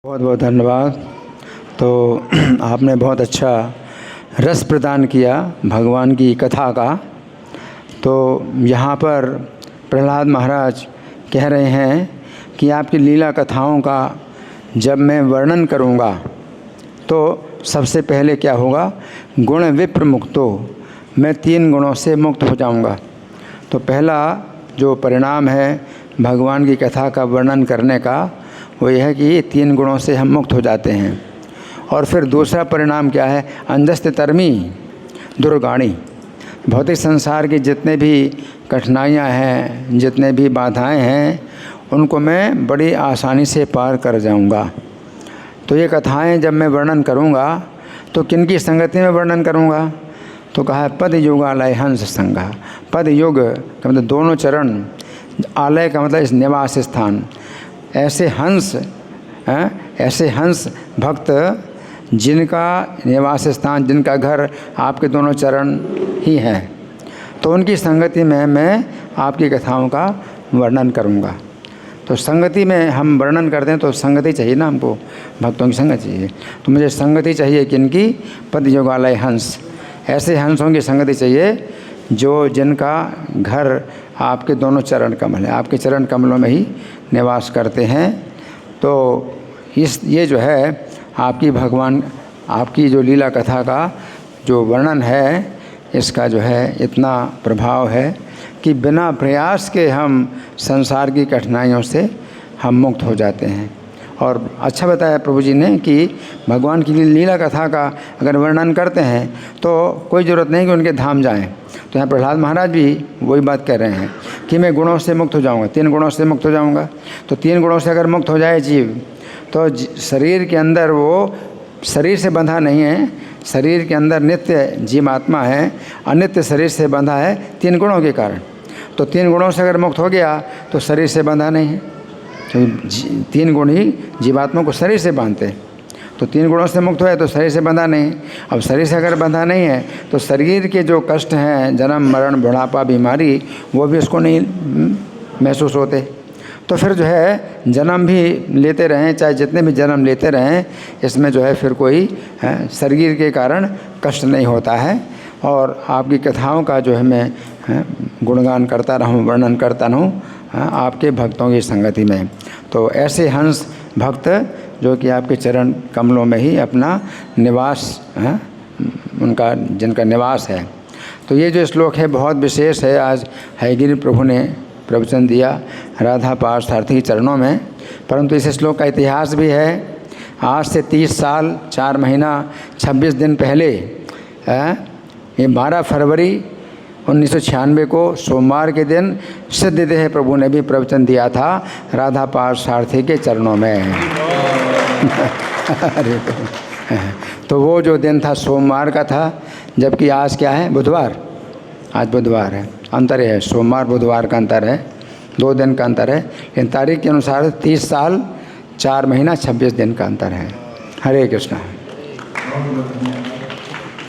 बहुत बहुत धन्यवाद। तो आपने बहुत अच्छा रस प्रदान किया भगवान की कथा का। तो यहाँ पर प्रहलाद महाराज कह रहे हैं कि आपकी लीला कथाओं का जब मैं वर्णन करूँगा तो सबसे पहले क्या होगा, गुण विप्र मुक्तो, मैं 3 गुणों से मुक्त हो जाऊँगा। तो पहला जो परिणाम है भगवान की कथा का वर्णन करने का वो यह है कि 3 गुणों से हम मुक्त हो जाते हैं। और फिर दूसरा परिणाम क्या है, अंधस्थ तरमी दुर्गाणी, भौतिक संसार की जितने भी कठिनाइयाँ हैं, जितने भी बाधाएं हैं, उनको मैं बड़ी आसानी से पार कर जाऊंगा। तो ये कथाएं जब मैं वर्णन करूंगा तो किन की संगति में वर्णन करूंगा, तो कहा है पद युगालय हंस संगा। पद युग का मतलब दोनों चरण, आलय का मतलब इस निवास स्थान। ऐसे हंस भक्त जिनका निवास स्थान, जिनका घर आपके दोनों चरण ही हैं, तो उनकी संगति में मैं आपकी कथाओं का वर्णन करूंगा। तो संगति में हम वर्णन करते हैं तो संगति चाहिए ना, हमको भक्तों की संगति चाहिए। तो मुझे संगति चाहिए किनकी, पद युगालय हंस, ऐसे हंसों की संगति चाहिए जो जिनका घर आपके दोनों चरण कमल है, आपके चरण कमलों में ही निवास करते हैं। तो ये जो है आपकी भगवान, आपकी जो लीला कथा का जो वर्णन है, इसका जो है इतना प्रभाव है कि बिना प्रयास के हम संसार की कठिनाइयों से हम मुक्त हो जाते हैं। और अच्छा बताया प्रभु जी ने कि भगवान की लीला कथा का अगर वर्णन करते हैं तो कोई ज़रूरत नहीं कि उनके धाम जाएं। तो यहाँ प्रहलाद महाराज भी वही बात कर रहे हैं कि मैं गुणों से मुक्त हो जाऊँगा, 3 गुणों से मुक्त हो जाऊँगा। तो 3 गुणों से अगर मुक्त हो जाए जीव, तो शरीर के अंदर वो शरीर से बंधा नहीं है, शरीर के अंदर नित्य जीवात्मा है, अनित्य शरीर से बंधा है 3 गुणों के कारण। तो 3 गुणों से अगर मुक्त हो गया तो शरीर से बंधा नहीं है, क्योंकि 3 गुण ही जीवात्मा को शरीर से बांधते हैं। तो 3 गुणों से मुक्त हुआ तो शरीर से बंधा नहीं। अब शरीर से अगर बंधा नहीं है तो शरीर के जो कष्ट हैं, जन्म मरण बुढ़ापा बीमारी, वो भी उसको नहीं महसूस होते। तो फिर जो है जन्म भी लेते रहें, चाहे जितने भी जन्म लेते रहें, इसमें जो है फिर कोई शरीर के कारण कष्ट नहीं होता है। और आपकी कथाओं का जो है मैं गुणगान करता रहूं, वर्णन करता रहूं आपके भक्तों की संगति में। तो ऐसे हंस भक्त जो कि आपके चरण कमलों में ही अपना निवास उनका जिनका निवास है। तो ये जो श्लोक है बहुत विशेष है। आज हयगिरि प्रभु ने प्रवचन दिया राधा पार्थसारथी के चरणों में, परंतु इस श्लोक का इतिहास भी है। आज से 30 साल 4 महीना 26 दिन पहले ये 12 फरवरी 1996 को सोमवार के दिन सिद्धदेह प्रभु ने भी प्रवचन दिया था राधा पार्थसारथी के चरणों में। तो वो जो दिन था सोमवार का था, जबकि आज क्या है, बुधवार। आज बुधवार है, अंतर है, सोमवार बुधवार का अंतर है, 2 दिन का अंतर है। लेकिन तारीख के अनुसार 30 साल 4 महीना 26 दिन का अंतर है। हरे कृष्णा।